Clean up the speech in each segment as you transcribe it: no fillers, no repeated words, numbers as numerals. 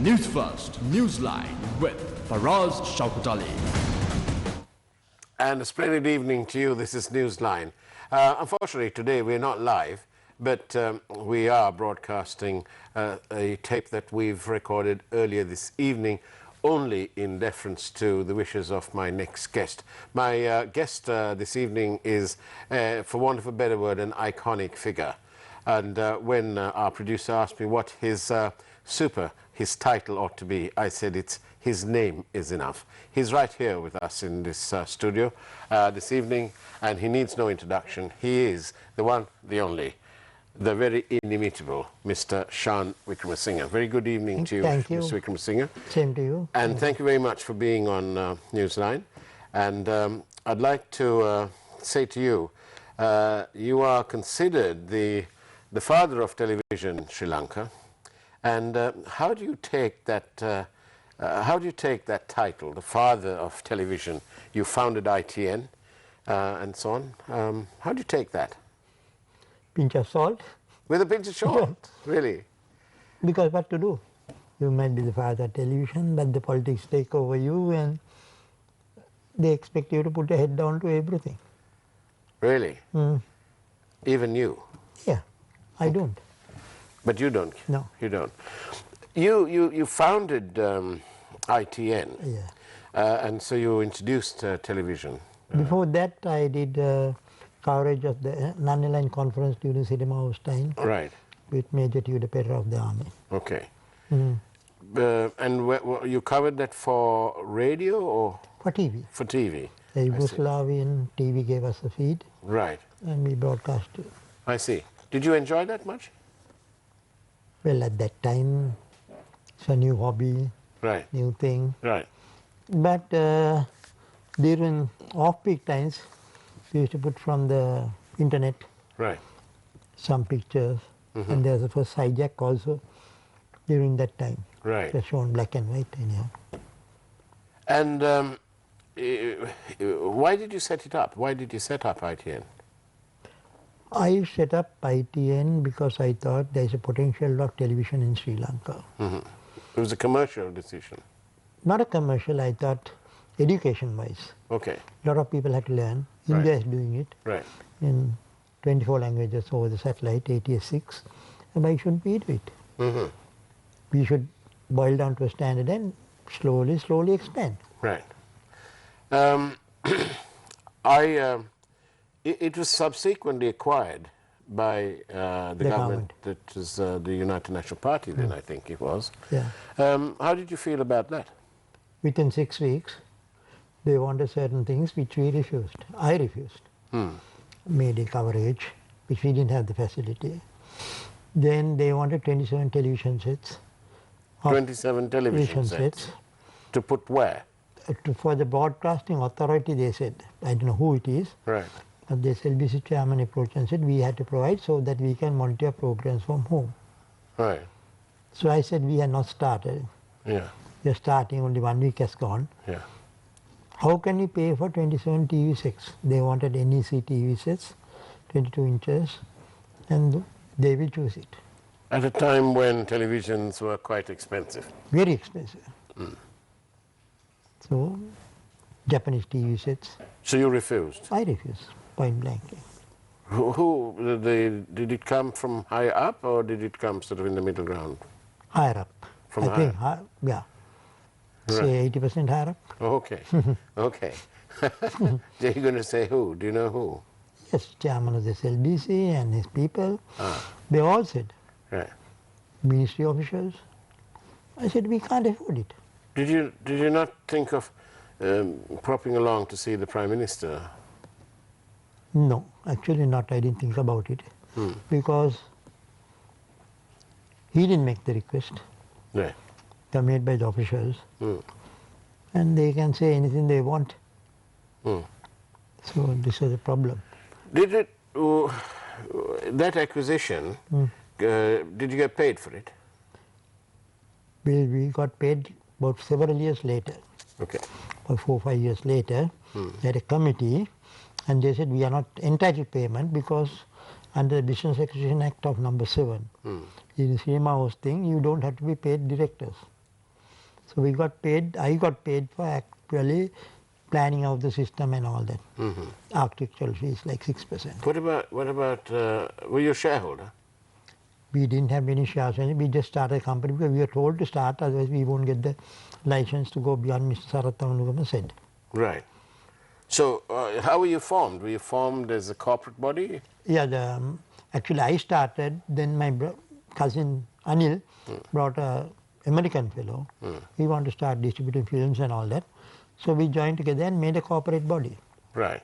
News First, Newsline with Faraz Shauketaly. And a splendid evening to you. This is Newsline. Unfortunately, today we're not live, but we are broadcasting a tape that we've recorded earlier this evening, only in deference to the wishes of my next guest. My guest this evening is, for want of a better word, an iconic figure. And when our producer asked me what his title ought to be, I said it's his name is enough. He's right here with us in this studio this evening, and he needs no introduction. He is the one, the only, the very inimitable Mr. Shan Wickramasinghe. Very good evening to you, Mr. Wickramasinghe. Same to you. And thank you very much for being on Newsline. And I'd like to say to you, you are considered the father of television Sri Lanka. And how do you take that? How do you take that title, the father of television? You founded ITN and so on. How do you take that? Pinch of salt. With a pinch of salt, really? Because what to do? You might be the father of television, but the politics take over you, and they expect you to put your head down to everything. Really? Even you? Yeah, I don't. But you don't? No. You don't. You founded ITN, yeah. And so you introduced television. Before that, I did coverage of the NEWSLINE conference during Cinema House time. Right. With Major Tudor Petter of the Army. Okay. And you covered that for radio or? For TV. For TV. The Yugoslavian TV gave us a feed. Right. And we broadcast it. I see. Did you enjoy that much? Well, at that time, it's a new hobby, right, new thing. Right. But during off-peak times, we used to put from the internet right, some pictures. And there's the first hijack also during that time. Right. It was shown black and white anyhow. And why did you set it up? Why did you set up ITN? I set up ITN because I thought there's a potential of television in Sri Lanka. It was a commercial decision? Not a commercial, I thought education-wise. Okay. A lot of people had to learn. Right. India is doing it. Right. In 24 languages over the satellite, ATS-6. And why shouldn't we do it? We should boil down to a standard and slowly expand. Right. It was subsequently acquired by the government. That was the United National Party then, I think it was. Yeah. How did you feel about that? Within 6 weeks, they wanted certain things which we refused. I refused. Media coverage, which we didn't have the facility. Then they wanted 27 television sets. 27 television sets? To put where? For the broadcasting authority, they said, I don't know who it is. Right. But the LBC chairman approached and said we had to provide so that we can monitor programs from home. Right. So I said we had not started. Yeah. We are starting, only 1 week has gone. Yeah. How can we pay for 27 TV sets? They wanted NEC TV sets, 22 inches, and they will choose it. At a time when televisions were quite expensive. Very expensive. So, Japanese TV sets. So you refused? I refused, point blank. Did it come from high up or did it come sort of in the middle ground? Higher up. From I think, yeah. Right. Say 80% higher up. Okay. Okay. Are you going to say who? Do you know who? Yes, chairman of this LBC and his people. They all said. Right. Ministry officials. I said, we can't afford it. Did you not think of popping along to see the Prime Minister? No, actually not. I didn't think about it. Because he didn't make the request. Right. They're made by the officials. And they can say anything they want. So this is a problem. Did it, that acquisition, did you get paid for it? We got paid about several years later. Okay. About 4 or 5 years later, they had a committee, and they said we are not entitled payment because under the Business Acquisition Act of number 7, in the cinema house thing, you don't have to be paid directors. So we got paid, I got paid for actually planning out the system and all that. Architectural fees like 6%. What about, were you a shareholder? We didn't have any shares in it. We just started a company because we were told to start, otherwise we won't get the license to go beyond Mr. Sarathawangama said. Right. So how were you formed? Were you formed as a corporate body? Yeah, actually I started, then my cousin Anil brought a American fellow. He wanted to start distributing films and all that. So we joined together and made a corporate body. Right.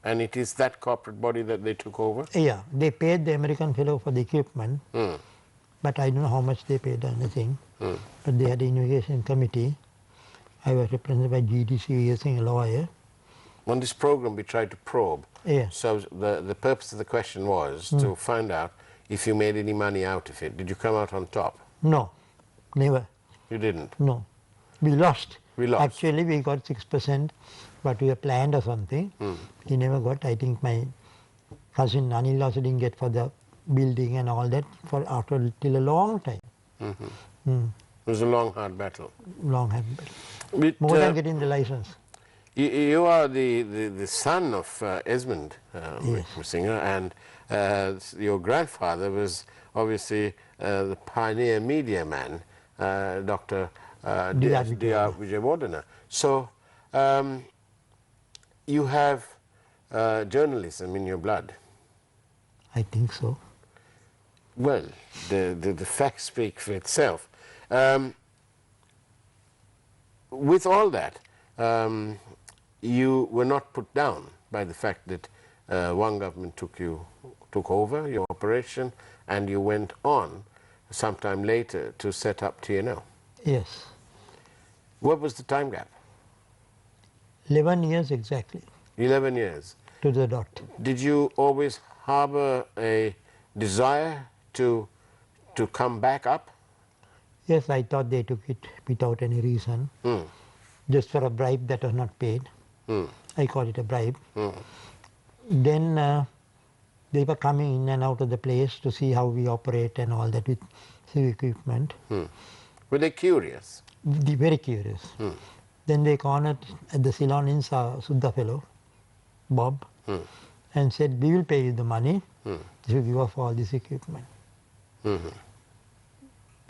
And it is that corporate body that they took over? Yeah, they paid the American fellow for the equipment, but I don't know how much they paid or anything. But they had an investigation committee. I was represented by GDC as a lawyer. On this program we tried to probe. Yeah. So the purpose of the question was to find out if you made any money out of it. Did you come out on top? No, never. You didn't? No. We lost. We lost. Actually, we got 6%, but we had planned or something. He never got. I think my cousin Anil also didn't get for the building and all that for after till a long time. It was a long, hard battle. Long time. But, More than getting the license. You are the son of Esmond Singer, and your grandfather was obviously the pioneer media man, Dr. D.R. Vijayawardena. So you have journalism in your blood. I think so. Well, the facts speak for itself. With all that, you were not put down by the fact that one government took over your operation, and you went on sometime later to set up TNL. Yes. What was the time gap? 11 years exactly. 11 years. To the dot. Did you always harbor a desire to come back up? Yes, I thought they took it without any reason. Just for a bribe that was not paid. I call it a bribe. Then they were coming in and out of the place to see how we operate and all that with civil equipment. Were they curious? Very curious. Then they cornered at the Ceylon in Suddha fellow, Bob, and said, we will pay you the money if you give us all this equipment.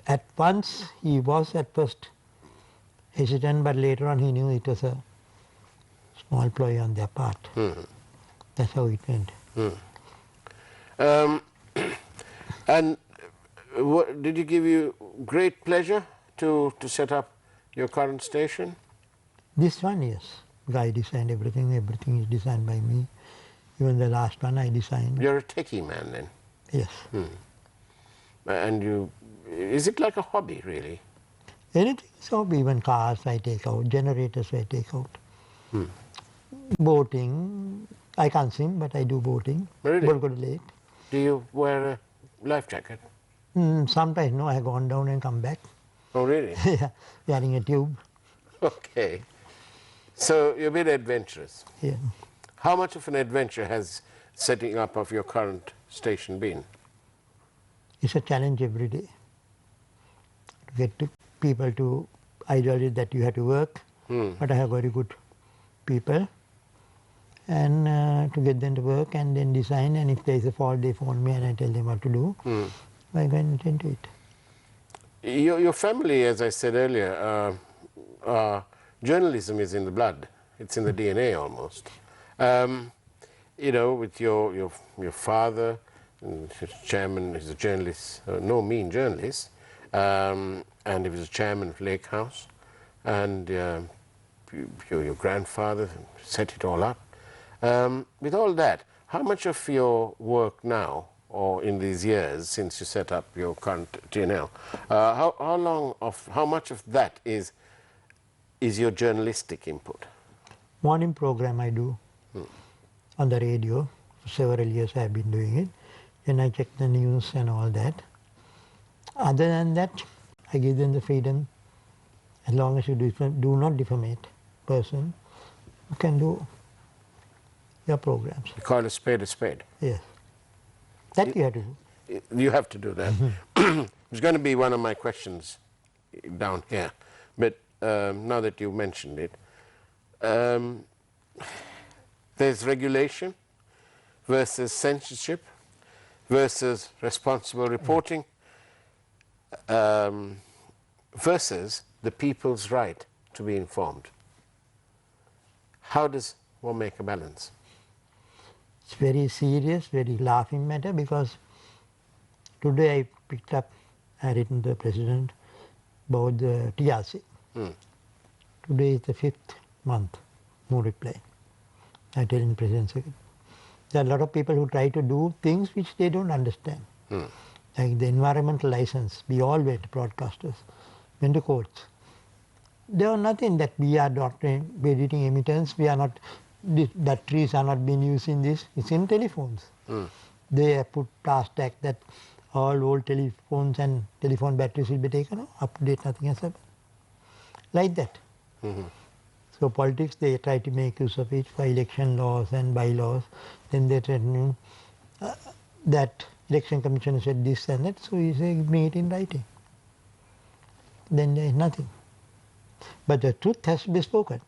At once, he was at first hesitant, but later on he knew it was a small ploy on their part. That's how it went. And did it give you great pleasure to set up your current station? This one, yes. Guy designed everything. Everything is designed by me. Even the last one I designed. You're a techie man then? Yes. And is it like a hobby really? Anything is hobby. Even cars I take out, generators I take out. Boating, I can't swim, but I do boating. Really? Bolgod Lake. Do you wear a life jacket? Sometimes no, I have gone down and come back. Oh really? Yeah, wearing a tube. Okay. So you're a bit adventurous. Yeah. How much of an adventure has setting up of your current station been? It's a challenge every day. To get people to ideally that you have to work, but I have very good people, and to get them to work and then design, and if there is a fault they phone me and I tell them what to do. I go and attend to it. Your family, as I said earlier, journalism is in the blood. It's in the DNA almost. You know, with your father, his chairman, he's a journalist, no mean journalist, and he was a chairman of Lake House, and your grandfather set it all up. With all that, how much of your work now, or in these years since you set up your current TNL, how much of that is your journalistic input? Morning program I do on the radio. For several years I have been doing it. Then I check the news and all that. Other than that, I give them the freedom. As long as you do not defamate person, you can do your programs. You call a spade a spade. Yes. That you have to do. You have to do that. It's going to be one of my questions down here. But now that you mentioned it, there's regulation versus censorship versus responsible reporting versus the people's right to be informed. How does one make a balance? It's very serious, very laughing matter, because today I picked up, I written to the president about the TRC. Today is the 5th month, no reply. I tell the president secretary. There are a lot of people who try to do things which they don't understand. Like the environmental license, we all went, broadcasters, went to courts. There was nothing that we are not editing emittance, we are not, that trees are not being used in this, it's in telephones. They have put task tag that all old telephones and telephone batteries will be taken off, up to date, nothing has happened. Like that. So politics, they try to make use of it for election laws and bylaws. Then they threaten that election commission said this and that, so you say bring it in writing. Then there is nothing. But the truth has to be spoken.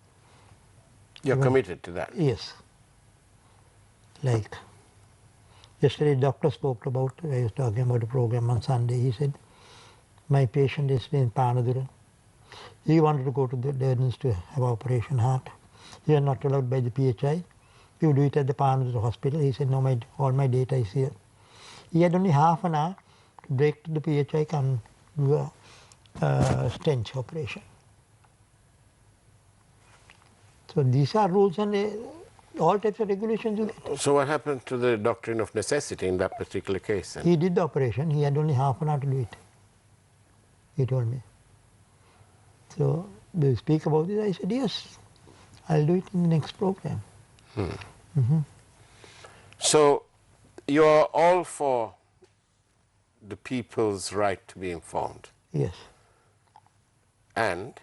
You're committed to that? Yes. Like yesterday, doctor spoke about, I was talking about a program on Sunday, he said, my patient is in Panadura. He wanted to go to the dentist to have operation heart. He was not allowed by the PHI. You do it at the Panadura hospital. He said, no, all my data is here. He had only half an hour to break to the PHI, come do a stent operation. So these are rules and all types of regulations you get. So what happened to the doctrine of necessity in that particular case then? He did the operation. He had only half an hour to do it. He told me. So they speak about this. I said, yes, I'll do it in the next program. So you're all for the people's right to be informed? Yes. And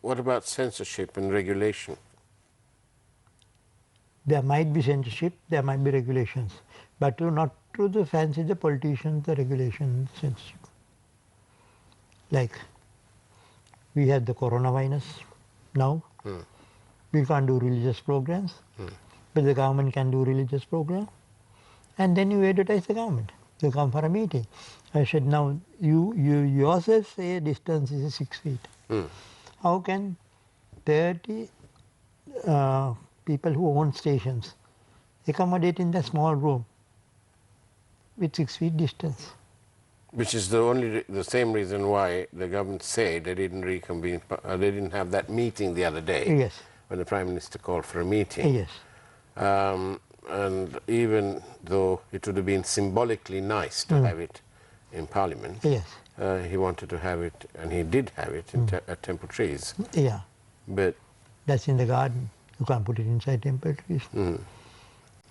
what about censorship and regulation? There might be censorship, there might be regulations, but not to the fancy the politicians, the regulation, censorship. Like we have the coronavirus now. We can't do religious programs, but the government can do religious programs. And then you advertise the government. You come for a meeting. I said, now you yourself say distance is 6 feet. How can 30 people who own stations accommodate in that small room with 6 feet distance? Which is the same reason why the government said they didn't reconvene, they didn't have that meeting the other day. Yes. When the Prime Minister called for a meeting. Yes. And even though it would have been symbolically nice to have it in Parliament, Yes. He wanted to have it, and he did have it at Temple Trees. Yeah. But that's in the garden. You can't put it inside Temple Trees.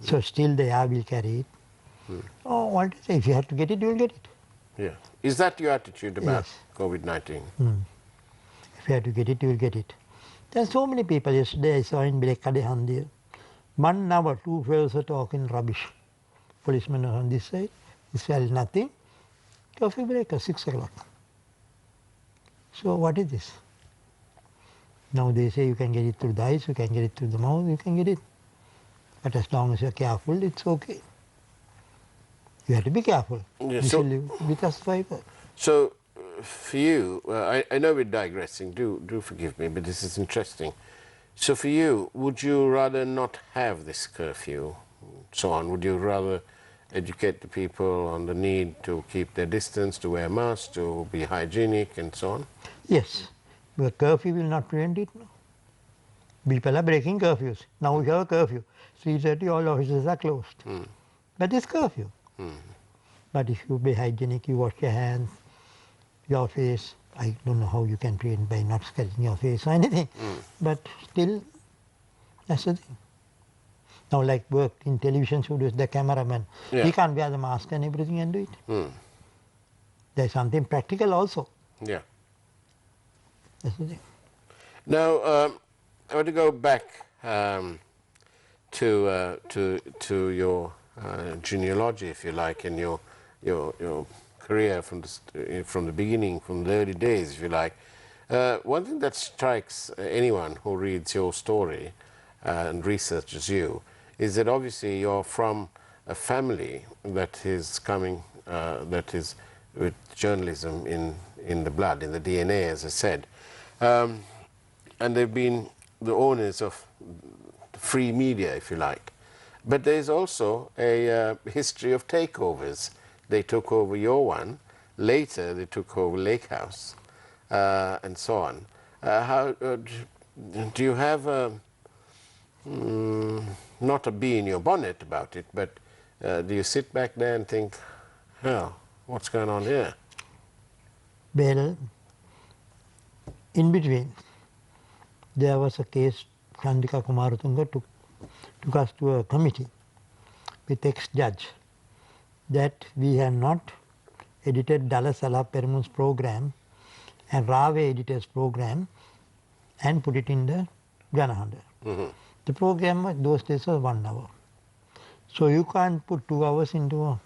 So still the air will carry it. Oh, what to say? If you have to get it, you will get it. yeah, is that your attitude about Yes. COVID-19? If you have to get it, you will get it. There are so many people. Yesterday I saw in Belekade Handia, 1 hour, 2 fellows are talking rubbish. Policemen are on this side, this side is nothing. Coffee break at 6 o'clock. So what is this? Now they say you can get it through the eyes, you can get it through the mouth, you can get it. But as long as you're careful, it's okay. You have to be careful. Yeah, This so- will live with us forever. So, for you, I know we're digressing, do forgive me, but this is interesting. So for you, would you rather not have this curfew, so on? Would you rather educate the people on the need to keep their distance, to wear masks, to be hygienic, and so on? Yes, but curfew will not prevent it. No. People are breaking curfews. Now we have a curfew. 3:30, all offices are closed. But it's curfew. But if you be hygienic, you wash your hands, your face. I don't know how you can prevent by not scratching your face or anything. But still, that's the thing. Now like work in television studios, the cameraman, Yeah. he can't wear the mask and everything and do it. There's something practical also. Yeah. That's the thing. Now, I want to go back to your genealogy, if you like, and your career from the beginning, from the early days, if you like. One thing that strikes anyone who reads your story and researches you is that obviously you're from a family that is coming, that is with journalism in the blood, in the DNA, as I said. And they've been the owners of free media, if you like. But there's also a history of takeovers. They took over your one. Later, they took over Lake House, and so on. Do you have not a bee in your bonnet about it, but do you sit back there and think, hell, what's going on here? Well, in between, there was a case, Chandika Kumaratunga took us to a committee with ex-judge that we had not edited Dallas Salah Perimun's program and Rave editor's program and put it in the Janahanda. The program was, those days was 1 hour. So you can't put 2 hours into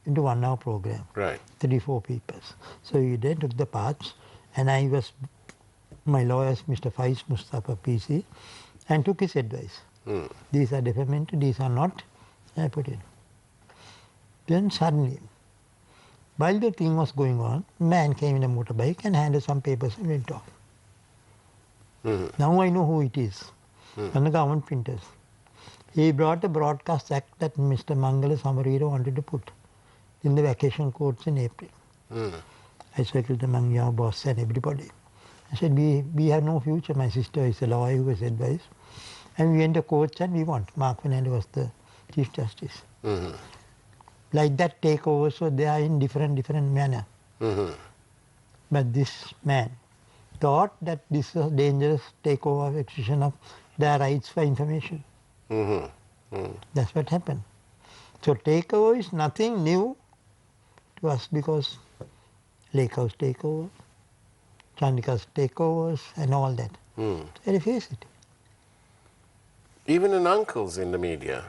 1 hour program. Right. 3-4 people. So we then took the parts, and my lawyers, Mr. Faiz Mustafa PC, and took his advice. These are defamatory, these are not. I put it. Then suddenly, while the thing was going on, a man came in a motorbike and handed some papers and went off. Now I know who it is. From the government printers. He brought the broadcast act that Mr. Mangala Samarira wanted to put in the vacation courts in April. I circled among your boss and everybody. I said, we have no future. My sister is a lawyer who has advised. And we went to courts and we want. Mark Fernandez was the Chief Justice. Like that takeover, so they are in different manner. But this man thought that this was dangerous takeover of acquisition of their rights for information. That's what happened. So takeover is nothing new to us because Lake House takeover, Chandika's takeovers and all that. Very face it. Even an uncle's in the media.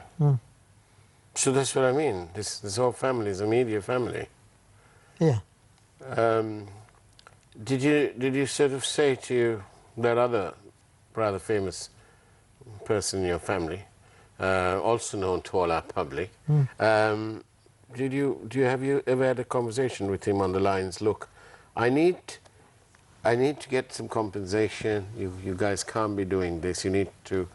So that's what I mean. This whole family is a media family. Yeah. Did you sort of say to that other rather famous person in your family, also known to all our public, have you ever had a conversation with him on the lines, look, I need to get some compensation, you guys can't be doing this, you need to,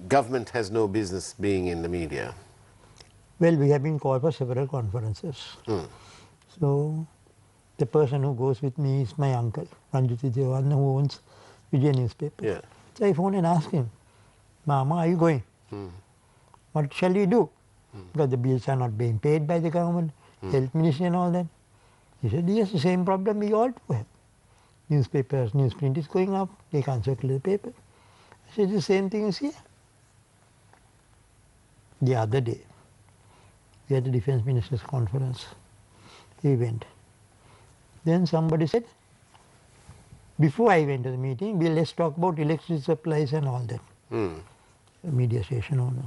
government has no business being in the media? Well, we have been called for several conferences. So the person who goes with me is my uncle, Ranjit Devan, who owns Vijay newspaper. Yeah. So I phoned and asked him, Mama, are you going? What shall we do? Because the bills are not being paid by the government, health ministry and all that. He said, yes, the same problem we all do have. Newspapers, newsprint is going up, they can't circulate the paper. I said, the same thing is here. The other day, we had a defense minister's conference. He went. Then somebody said, before I went to the meeting, let's talk about electricity supplies and all that. A media station owner.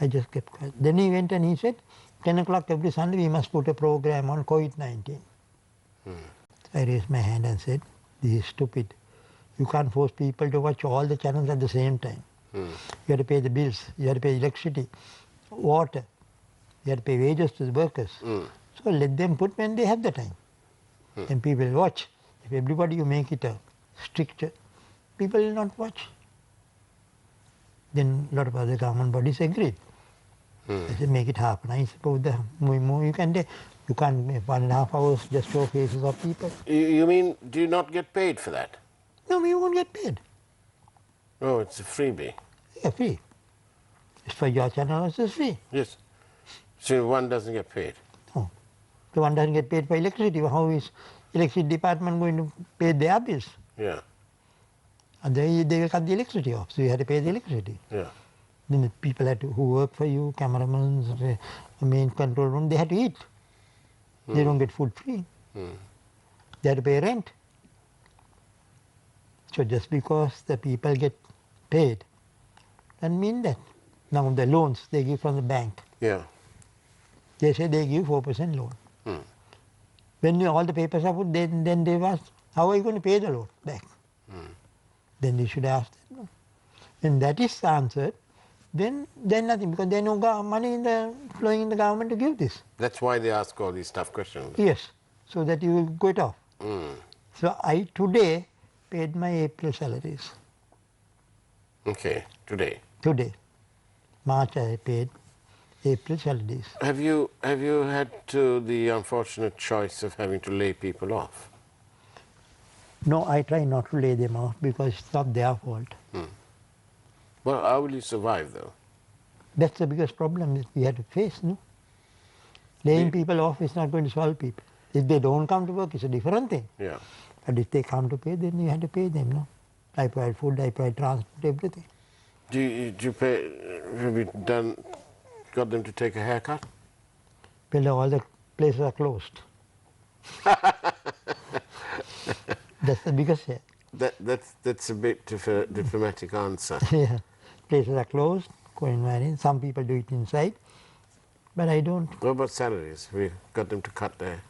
I just kept quiet. Then he went and he said, 10 o'clock every Sunday we must put a program on COVID-19. I raised my hand and said, this is stupid. You can't force people to watch all the channels at the same time. You have to pay the bills, you have to pay electricity, water, you have to pay wages to the workers. So let them put when they have the time. And people will watch. If everybody you make it a stricture, people will not watch. Then a lot of other government bodies agreed. I said, make it half an hour. Suppose the more you can do. You can't make 1.5 hours just show faces of people. You mean, do you not get paid for that? No, we won't get paid. Oh, it's a freebie. Yeah, free. It's for your channel, it's free. Yes. So one doesn't get paid? No. The one doesn't get paid for electricity. How is electricity department going to pay their bills? Yeah. And they will cut the electricity off, so you have to pay the electricity. Yeah. Then the people who work for you, cameramen, the main control room, they have to eat. They don't get food free. They have to pay rent. So just because the people get paid doesn't mean that. Now the loans they give from the bank. Yeah. They say they give 4% loan. When all the papers are put, then they ask, how are you going to pay the loan back? Then they should ask that. No? When that is answered, then nothing, because there is no money flowing in the government to give this. That's why they ask all these tough questions. Yes, so that you will go it off. So I today paid my April salaries. Okay, today. Today. March I paid April salaries. Have you had the unfortunate choice of having to lay people off? No, I try not to lay them off because it's not their fault. Well, how will you survive though? That's the biggest problem that we have to face, no? Laying people off is not going to solve people. If they don't come to work, it's a different thing. Yeah. But if they come to pay, then you have to pay them, no? I provide food, I provide transport, everything. Do you pay? Have you got them to take a haircut? Well, all the places are closed. That's the biggest share. That's a bit of a diplomatic answer. Yeah. Places are closed, some people do it inside, but I don't. What about salaries? We got them to cut their...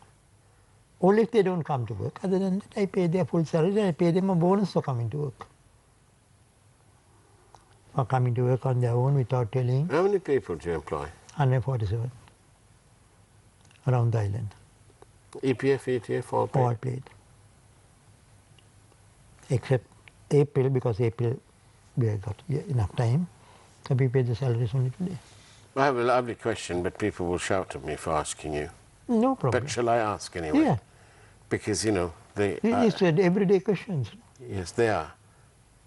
Only if they don't come to work. Other than that, I pay their full salary and I pay them a bonus for coming to work. For coming to work on their own without telling. How many people do you employ? 147 around the island. EPF, ETF, all paid? All paid. Except April, because April we have got enough time. So we paid the salaries only today. I have a lovely question, but people will shout at me for asking you. No problem. But shall I ask anyway? Yeah. Because, you know, they... It's everyday questions. Yes, they are.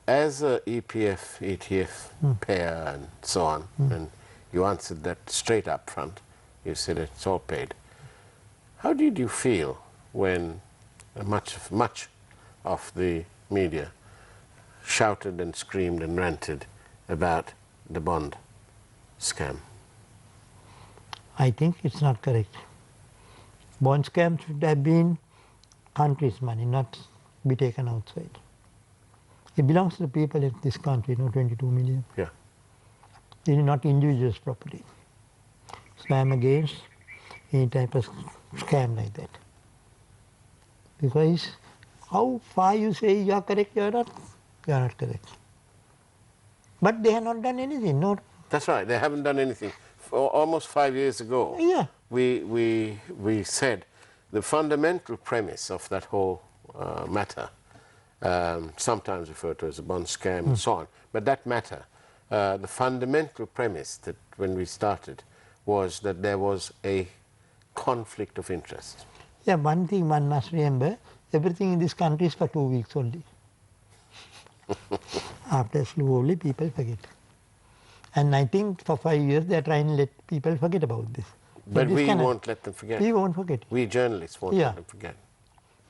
As a EPF, ETF payer and so on, and you answered that straight up front, you said it's all paid. How did you feel when much of the media shouted and screamed and ranted about the bond scam? I think it's not correct. Bond scam should have been country's money, not be taken outside. It belongs to the people in this country, 22 million. Yeah. It is not individuals' property. So I am against any type of scam like that. Because how far you say you are correct, you are not correct. But they have not done anything, no. That's right, they haven't done anything. Almost 5 years ago, Yeah. we said the fundamental premise of that whole matter, sometimes referred to as a bond scam and so on, but that matter, the fundamental premise that when we started was that there was a conflict of interest. Yeah, one thing one must remember, everything in this country is for 2 weeks only. After slowly people forget. And I think for 5 years they are trying to let people forget about this. But this we won't let them forget. We won't forget. We journalists won't let them forget.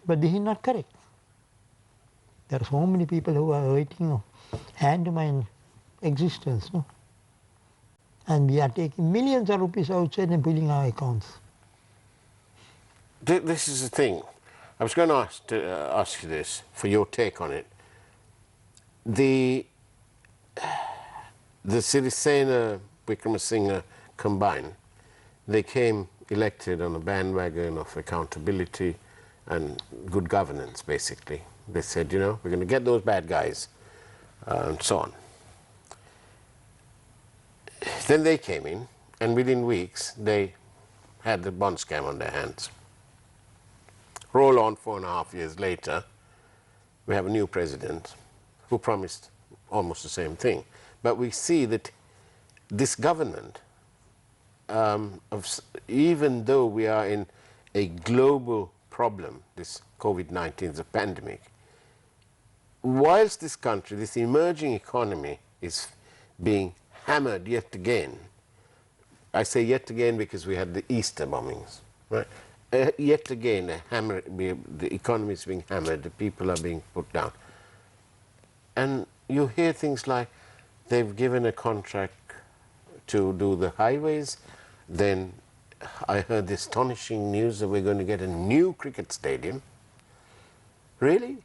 But this is not correct. There are so many people who are waiting hand-to-mind existence, no? And we are taking millions of rupees outside and pulling our accounts. This is the thing. I was going to ask you this for your take on it. The Sirisena Wickremesinghe combined, they came elected on a bandwagon of accountability and good governance, basically. They said, you know, we're going to get those bad guys, and so on. Then they came in, and within weeks, they had the bond scam on their hands. Roll on 4.5 years later, we have a new president who promised almost the same thing. But we see that this government, even though we are in a global problem, this COVID-19 is a pandemic, whilst this country, this emerging economy is being hammered yet again, I say yet again because we had the Easter bombings, right? Yet again, the economy is being hammered, the people are being put down. And you hear things like they've given a contract to do the highways, then I heard the astonishing news that we're going to get a new cricket stadium. Really?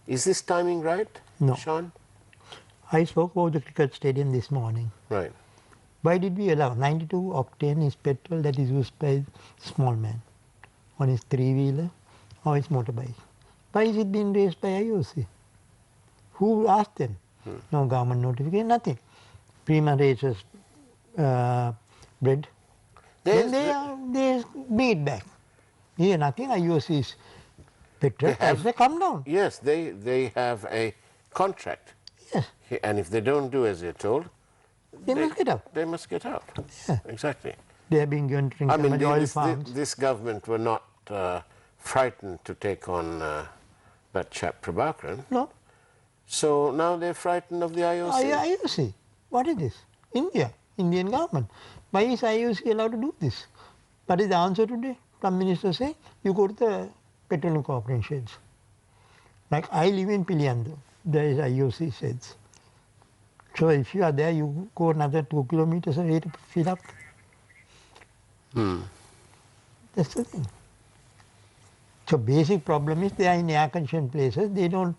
Is this timing right, No. Sean? I spoke about the cricket stadium this morning. Right. Why did we allow 92 octane is petrol that is used by small man? one is three-wheeler, or it's motorbike. Why is it being raised by IOC? Who asked them? No government notification, nothing. Prima raises bread. Then they bring it back. Here nothing, IOC's petrol prices come down. Yes, they have a contract. Yes. And if they don't do as they're told, They must get out. They must get out. Yeah. Exactly. They are being given to oil farms. This government were not frightened to take on that chap Prabhakaran. No. So now they're frightened of the IOC. IOC. What is this? India, Indian government. Why is IOC allowed to do this? What is the answer today? Prime Minister saying, you go to the petroleum corporation sheds. Like I live in Piliando, there is IOC sheds. So if you are there, you go another 2 kilometers away to fill up. That's the thing. So basic problem is they are in air-conditioned places. They don't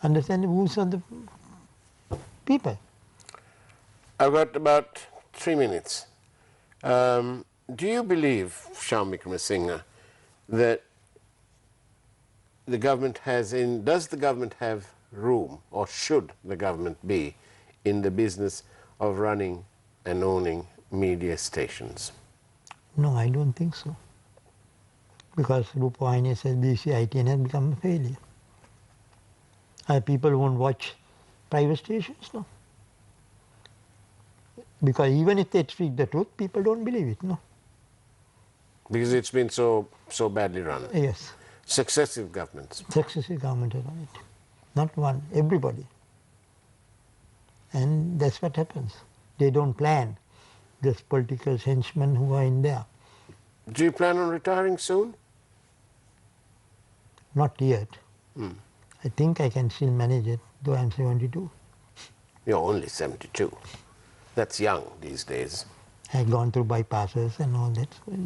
understand the rules of the people. I've got about 3 minutes. Do you believe, Shauketaly, that the government does the government have room, or should the government be in the business of running and owning media stations? No, I don't think so. Because Rupawahini says BCITN has become a failure. People won't watch private stations now. Because even if they speak the truth, people don't believe it, no. Because it's been so badly run. Yes. Successive governments. Successive government has run it. Not one, everybody. And that's what happens. They don't plan. There's political henchmen who are in there. Do you plan on retiring soon? Not yet. I think I can still manage it, though I'm 72. You're only 72. That's young these days. I've gone through bypasses and all that, so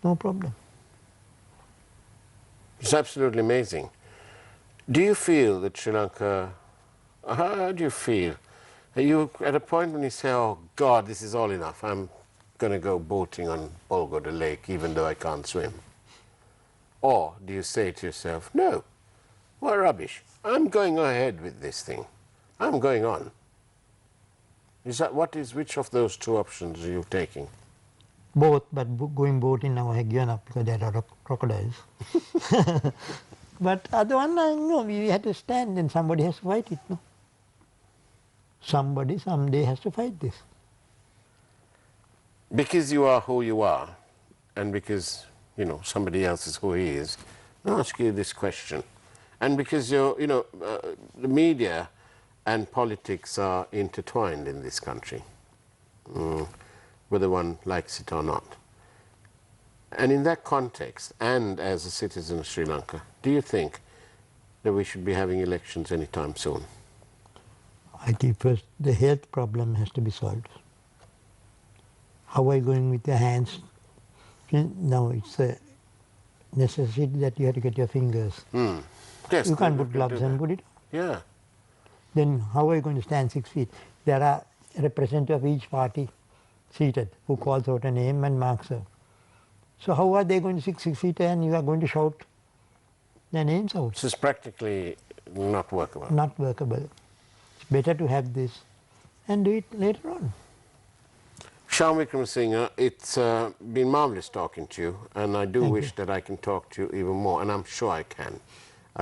no problem. It's absolutely amazing. Do you feel that Sri Lanka, how do you feel? Are you at a point when you say, oh God, this is all enough, I'm going to go boating on Bolgoda Lake even though I can't swim? Or do you say to yourself, no, what rubbish, I'm going ahead with this thing, I'm going on? Which of those two options are you taking? Both, but going boating now I have given up because there are a lot of crocodiles. But other one, no, we had to stand and somebody has to fight it, no? Somebody someday has to fight this. Because you are who you are, and because, you know, somebody else is who he is, I'll ask you this question. And because the media and politics are intertwined in this country, whether one likes it or not. And in that context, and as a citizen of Sri Lanka, do you think that we should be having elections anytime soon? I think first the health problem has to be solved. How are you going with your hands? Now it's a necessity that you have to get your fingers. Yes, you can't put gloves and put it on. Yeah. Then how are you going to stand 6 feet? There are representatives of each party seated who calls out a name and marks her. So how are they going to sit 6 feet and you are going to shout their names out? This is practically not workable. Not workable. It's better to have this and do it later on. Shauketaly, it's been marvellous talking to you, and I do wish that I can talk to you even more, and I'm sure I can,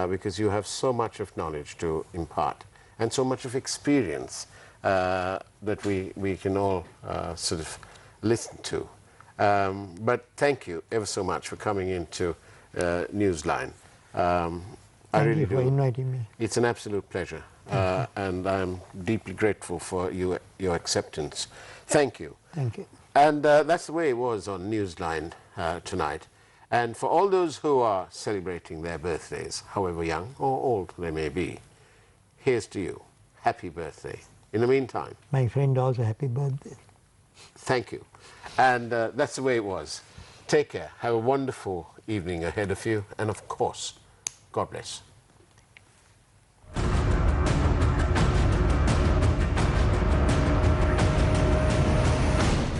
because you have so much of knowledge to impart, and so much of experience that we can all sort of listen to. But thank you ever so much for coming into Newsline. I really do. Thank you for inviting me. It's an absolute pleasure, and I'm deeply grateful for your acceptance. Thank you. Thank you. And that's the way it was on Newsline tonight. And for all those who are celebrating their birthdays, however young or old they may be, here's to you. Happy birthday. In the meantime. My friend also, happy birthday. Thank you. And that's the way it was. Take care. Have a wonderful evening ahead of you. And of course, God bless.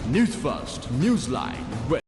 Newsfirst, Newsline with